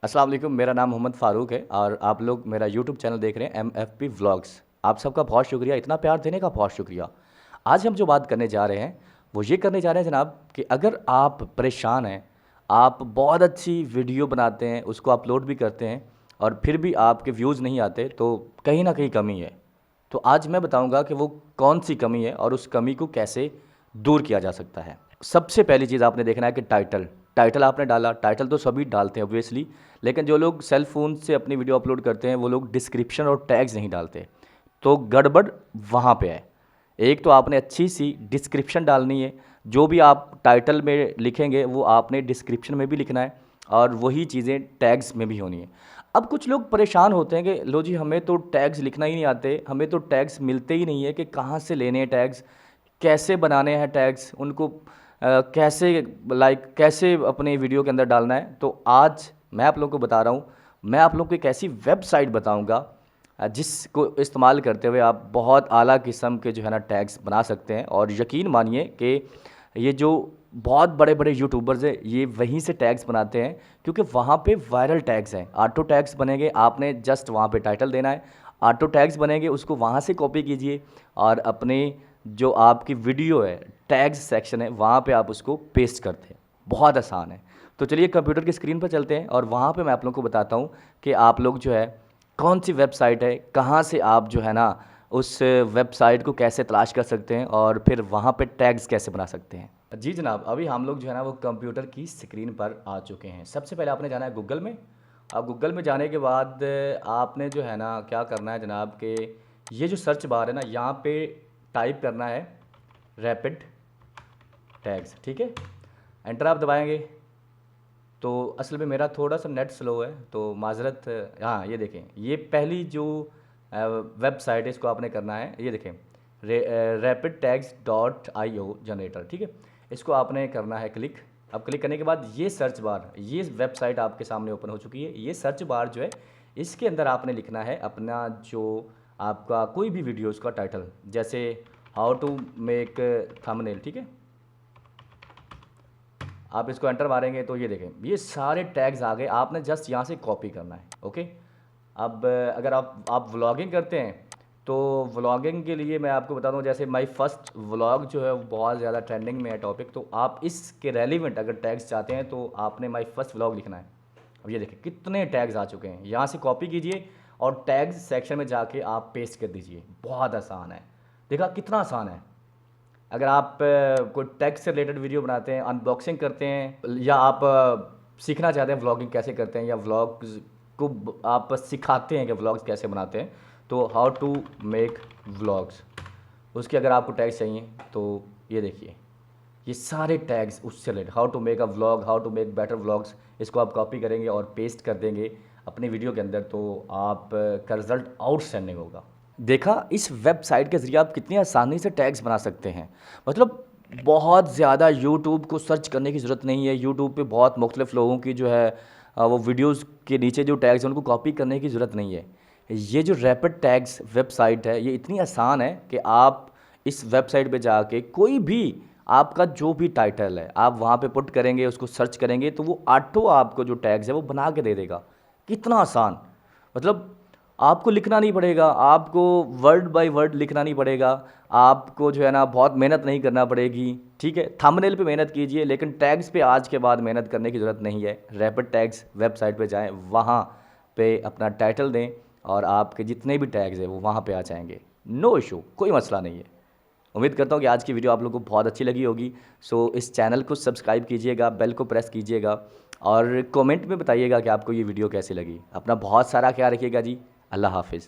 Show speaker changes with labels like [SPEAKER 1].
[SPEAKER 1] अस्सलाम वालेकुम, मेरा नाम मोहम्मद फ़ारूक है और आप लोग मेरा यूट्यूब चैनल देख रहे हैं MFP व्लॉग्स। आप सबका बहुत शुक्रिया, इतना प्यार देने का बहुत शुक्रिया। आज हम जो बात करने जा रहे हैं, वो ये करने जा रहे हैं जनाब कि अगर आप परेशान हैं, आप बहुत अच्छी वीडियो बनाते हैं, उसको अपलोड भी करते हैं और फिर भी आपके व्यूज़ नहीं आते, तो कहीं न कहीं कमी है। तो आज मैं बताऊँगा कि वो कौन-सी कमी है और उस कमी को कैसे दूर किया जा सकता है। सबसे पहली चीज़ आपने देखना है कि टाइटल आपने डाला, टाइटल तो सभी डालते हैं ऑब्वियसली, लेकिन जो लोग सेल फ़ोन से अपनी वीडियो अपलोड करते हैं, वो लोग डिस्क्रिप्शन और टैग्स नहीं डालते। तो गड़बड़ वहाँ पे है। एक तो आपने अच्छी सी डिस्क्रिप्शन डालनी है, जो भी आप टाइटल में लिखेंगे वो आपने डिस्क्रिप्शन में भी लिखना है और वही चीज़ें टैग्स में भी होनी है। अब कुछ लोग परेशान होते हैं कि लो जी हमें तो टैग्स लिखना ही नहीं आते, हमें तो टैग्स मिलते ही नहीं है कि कहाँ से लेने हैं टैग्स, कैसे बनाने हैं टैग्स, उनको कैसे कैसे अपने वीडियो के अंदर डालना है। तो आज मैं आप लोगों को बता रहा हूँ, मैं आप लोगों को एक ऐसी वेबसाइट बताऊँगा जिसको इस्तेमाल करते हुए आप बहुत आला किस्म के जो है ना टैग्स बना सकते हैं। और यकीन मानिए कि ये जो बहुत बड़े बड़े यूट्यूबर्स हैं ये वहीं से टैग्स बनाते हैं, क्योंकि वहाँ पे वायरल टैग्स हैं। ऑटो टैग्स बनेंगे, आपने जस्ट वहाँ पे टाइटल देना है, ऑटो टैग्स बनेंगे, उसको वहाँ से कॉपी कीजिए और अपने जो आपकी वीडियो है टैग्स सेक्शन है वहाँ पे आप उसको पेस्ट करते हैं। बहुत आसान है। तो चलिए कंप्यूटर की स्क्रीन पर चलते हैं और वहाँ पे मैं आप लोगों को बताता हूँ कि आप लोग जो है कौन सी वेबसाइट है, कहाँ से आप जो है ना उस वेबसाइट को कैसे तलाश कर सकते हैं और फिर वहाँ पे टैग्स कैसे बना सकते हैं। जी जनाब, अभी हम लोग जो है ना वो कंप्यूटर की स्क्रीन पर आ चुके हैं। सबसे पहले आपने जाना है गूगल में। अब गूगल में जाने के बाद आपने जो है ना क्या करना है जनाब कि ये जो सर्च बार है ना यहाँ पे टाइप करना है रैपिड टैग्स, ठीक है। एंटर आप दबाएंगे तो असल में मेरा थोड़ा सा नेट स्लो है तो माजरत। हाँ ये देखें, ये पहली जो वेबसाइट है इसको आपने करना है, ये देखें rapid tags dot I O generator, ठीक है। इसको आपने करना है क्लिक। अब क्लिक करने के बाद ये सर्च बार, ये वेबसाइट आपके सामने ओपन हो चुकी है। ये सर्च बार जो है इसके अंदर आपने लिखना है अपना जो आपका कोई भी वीडियो उसका टाइटल, जैसे हाउ टू मेक थंबनेल, ठीक है। आप इसको एंटर मारेंगे तो ये देखें ये सारे टैग्स आ गए, आपने जस्ट यहाँ से कॉपी करना है, ओके। अब अगर आप व्लॉगिंग करते हैं तो व्लॉगिंग के लिए मैं आपको बता दूं, जैसे माय फर्स्ट व्लॉग जो है वो बहुत ज़्यादा ट्रेंडिंग में है टॉपिक, तो आप इसके रेलिवेंट अगर टैग्स चाहते हैं तो आपने माय फर्स्ट व्लॉग लिखना है। अब ये देखिए कितने टैग्स आ चुके हैं, यहाँ से कॉपी कीजिए और टैग्स सेक्शन में जाके आप पेस्ट कर दीजिए। बहुत आसान है, देखा कितना आसान है। अगर आप कोई टेक से रिलेटेड वीडियो बनाते हैं, अनबॉक्सिंग करते हैं, या आप सीखना चाहते हैं व्लॉगिंग कैसे करते हैं, या व्लॉग्स को आप सिखाते हैं कि व्लॉग्स कैसे बनाते हैं, तो हाउ टू मेक व्लॉग्स, उसके अगर आपको टैग्स चाहिए तो ये देखिए ये सारे टैग्स उससे related, how to make a vlog, how to make better vlogs, इसको आप कॉपी करेंगे और पेस्ट कर देंगे अपनी वीडियो के अंदर, तो आप का रिज़ल्ट आउटस्टैंडिंग होगा। देखा इस वेबसाइट के ज़रिए आप कितनी आसानी से टैग्स बना सकते हैं। मतलब बहुत ज़्यादा यूट्यूब को सर्च करने की ज़रूरत नहीं है। यूट्यूब पे बहुत मुख्तलिफ़ लोगों की जो है वो वीडियोज़ के नीचे जो टैग्स हैं उनको कॉपी करने की ज़रूरत नहीं है। ये जो रैपिड टैग्स वेबसाइट है ये इतनी आसान है कि आप इस वेबसाइट पे जाके कोई भी आपका जो भी टाइटल है आप वहाँ पे पुट करेंगे, उसको सर्च करेंगे तो वो ऑटो आपको जो टैग्स है वो बना के दे देगा। कितना आसान, मतलब आपको लिखना नहीं पड़ेगा, आपको वर्ड बाय वर्ड लिखना नहीं पड़ेगा, आपको जो है ना बहुत मेहनत नहीं करना पड़ेगी, ठीक है। थंबनेल पे मेहनत कीजिए लेकिन टैग्स पे आज के बाद मेहनत करने की ज़रूरत नहीं है। रैपिड टैग्स वेबसाइट पे जाएं, वहाँ पे अपना टाइटल दें और आपके जितने भी टैग्स हैं वो वहाँ पे आ जाएंगे। नो इशू, कोई मसला नहीं है। उम्मीद करता हूँ कि आज की वीडियो आप लोगों को बहुत अच्छी लगी होगी। सो इस चैनल को सब्सक्राइब कीजिएगा, बेल को प्रेस कीजिएगा और कमेंट में बताइएगा कि आपको ये वीडियो कैसी लगी। अपना बहुत सारा ख्याल रखिएगा जी। अल्लाह हाफिज़।